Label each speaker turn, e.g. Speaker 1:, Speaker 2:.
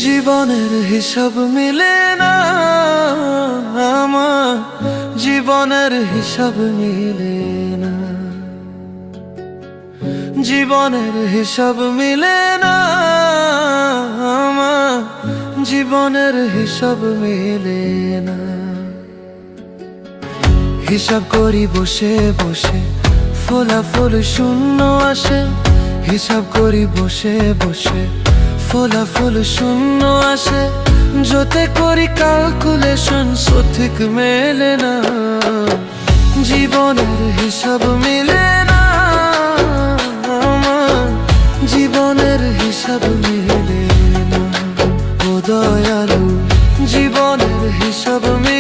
Speaker 1: জীবনের হিসাব মিলে না আমার, জীবনের হিসাব মিলে না, জীবনের হিসাব মিলে না আমার, জীবনের হিসাব মিলে না। হিসাব করি বসে বসে, ফলাফল শূন্য আসে। হিসাব করি বসে বসে, ফলাফল শূন্য আসে। যতে করি ক্যালকুলেশন সঠিক মেলে না, জীবনের হিসাব মিলে না আমার, জীবনের হিসাব মিলে না। ও দয়ালু, জীবনের হিসাব মিলে